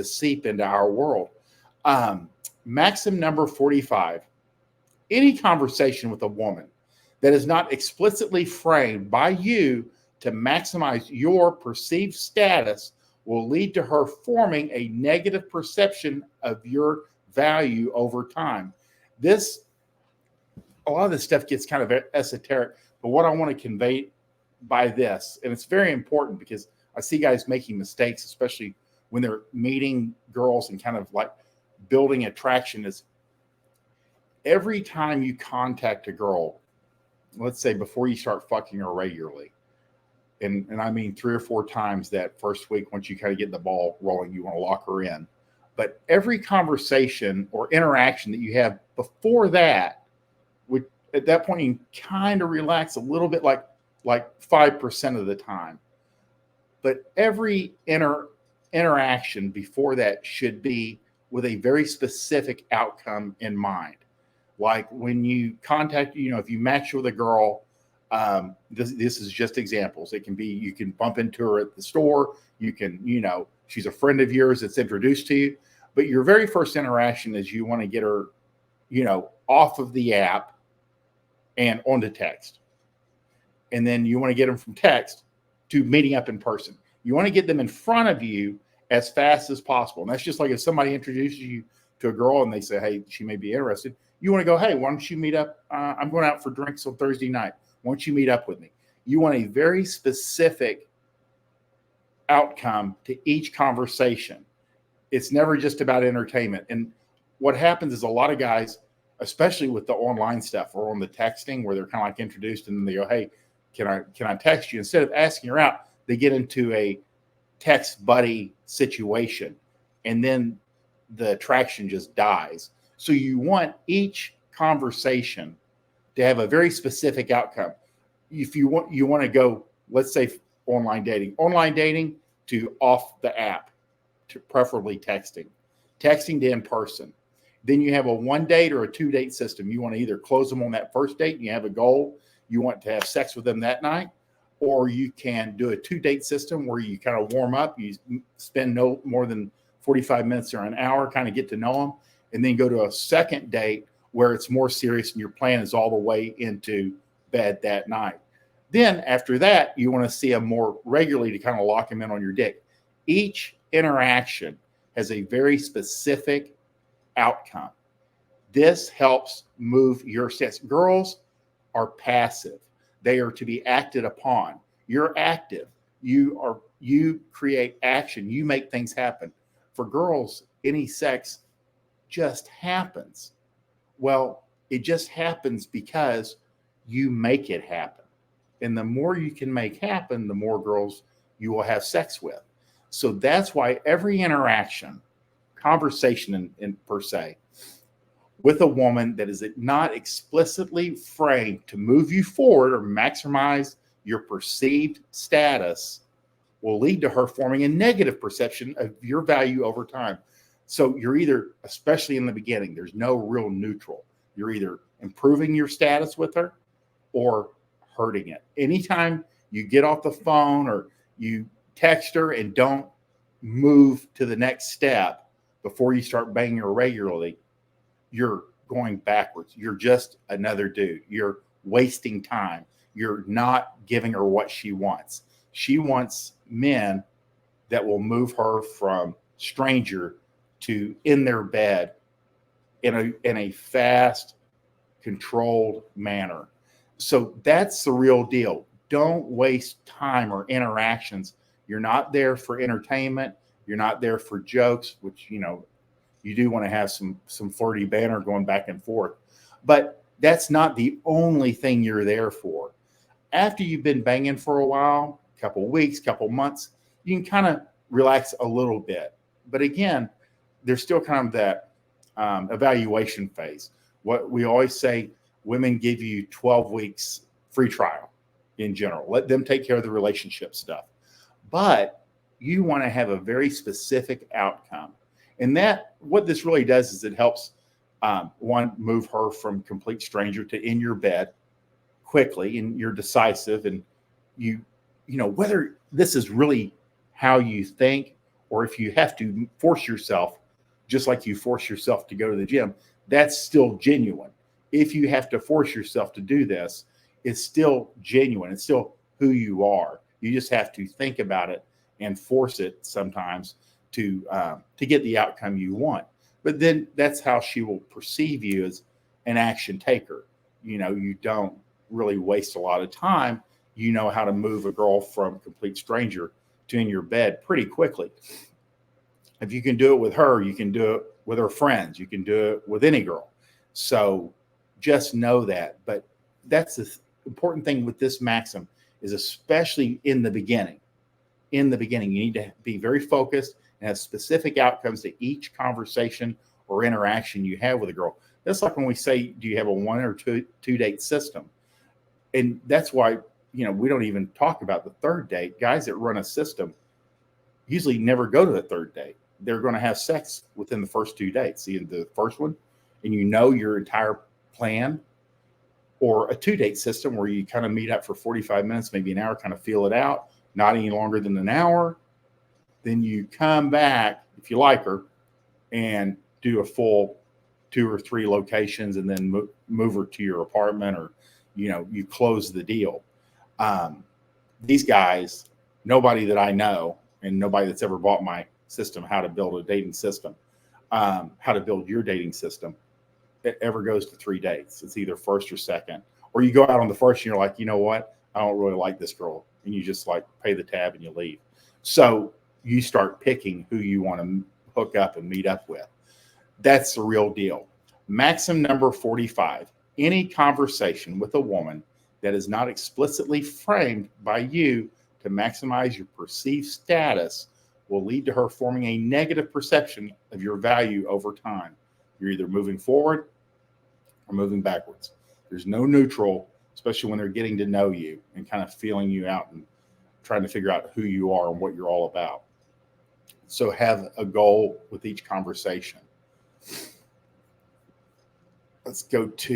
to seep into our world. Maxim number 45. Any conversation with a woman that is not explicitly framed by you to maximize your perceived status will lead to her forming a negative perception of your value over time. A lot of this stuff gets kind of esoteric, but what I want to convey by this, and it's very important because I see guys making mistakes, especially when they're meeting girls and kind of like building attraction, is every time you contact a girl, let's say before you start fucking her regularly, and I mean 3 or 4 times that first week, once you kind of get the ball rolling, you want to lock her in. But every conversation or interaction that you have before that, at that point, you kind of relax a little bit, like 5% of the time. But every interaction before that should be with a very specific outcome in mind. Like when you contact, if you match with a girl, this is just examples. It can be, you can bump into her at the store. You can, she's a friend of yours that's introduced to you. But your very first interaction is you want to get her, off of the app and onto text. And then you want to get them from text to meeting up in person. You want to get them in front of you as fast as possible. And that's just like if somebody introduces you to a girl and they say, hey, she may be interested. You want to go, hey, why don't you meet up? I'm going out for drinks on Thursday night. Why don't you meet up with me? You want a very specific outcome to each conversation. It's never just about entertainment. And what happens is a lot of guys, especially with the online stuff or on the texting where they're kind of like introduced and then they go, hey, can I text you? Instead of asking her out, they get into a text buddy situation and then the attraction just dies. So you want each conversation to have a very specific outcome. If you want to go, let's say online dating to off the app, to preferably texting to in person. Then you have a 1 date or a 2 date system. You want to either close them on that first date and you have a goal, you want to have sex with them that night, or you can do a 2 date system where you kind of warm up, you spend no more than 45 minutes or an hour, kind of get to know them, and then go to a second date where it's more serious and your plan is all the way into bed that night. Then after that, you want to see them more regularly to kind of lock them in on your dick. Each interaction has a very specific outcome. This helps move your steps. Girls are passive. They are to be acted upon. You're active. You create action. You make things happen. For girls, any sex just happens. Well, it just happens because you make it happen. And the more you can make happen, the more girls you will have sex with. So that's why every interaction, conversation in per se, with a woman that is not explicitly framed to move you forward or maximize your perceived status will lead to her forming a negative perception of your value over time. So you're either, especially in the beginning, there's no real neutral. You're either improving your status with her or hurting it. Anytime you get off the phone or you text her and don't move to the next step before you start banging her regularly, you're going backwards. You're just another dude. You're wasting time. You're not giving her what she wants. She wants men that will move her from stranger to in their bed in a fast, controlled manner. So that's the real deal. Don't waste time or interactions. You're not there for entertainment. You're not there for jokes, which, you do want to have some flirty banter going back and forth. But that's not the only thing you're there for. After you've been banging for a while, a couple of weeks, couple of months, you can kind of relax a little bit. But again, there's still kind of that evaluation phase. What we always say, women give you 12 weeks free trial in general. Let them take care of the relationship stuff. But you want to have a very specific outcome. And that, what this really does is it helps, one, move her from complete stranger to in your bed quickly, and you're decisive, and you know whether this is really how you think or if you have to force yourself, just like you force yourself to go to the gym, that's still genuine. If you have to force yourself to do this, it's still genuine. It's still who you are. You just have to think about it and force it sometimes to get the outcome you want. But then that's how she will perceive you, as an action taker. You don't really waste a lot of time. You know how to move a girl from complete stranger to in your bed pretty quickly. If you can do it with her, you can do it with her friends. You can do it with any girl. So just know that. But that's the important thing with this maxim, is especially in the beginning. In the beginning, you need to be very focused and have specific outcomes to each conversation or interaction you have with a girl. That's like when we say, do you have a 1 or 2 date system? And that's why, we don't even talk about the third date. Guys that run a system usually never go to the third date. They're going to have sex within the first 2 dates. See, the first one, and your entire plan. Or a 2-date system where you kind of meet up for 45 minutes, maybe an hour, kind of feel it out, not any longer than an hour. Then you come back, if you like her, and do a full 2 or 3 locations, and then move her to your apartment, or, you close the deal. These guys, nobody that I know, and nobody that's ever bought my system, how to build a dating system, how to build your dating system, it ever goes to 3 dates. It's either first or second, or you go out on the first and you're like, you know what? I don't really like this girl. And you just like pay the tab and you leave. So you start picking who you want to hook up and meet up with. That's the real deal. Maxim number 45. Any conversation with a woman that is not explicitly framed by you to maximize your perceived status will lead to her forming a negative perception of your value over time. You're either moving forward or moving backwards. There's no neutral, especially when they're getting to know you and kind of feeling you out and trying to figure out who you are and what you're all about. So have a goal with each conversation. Let's go to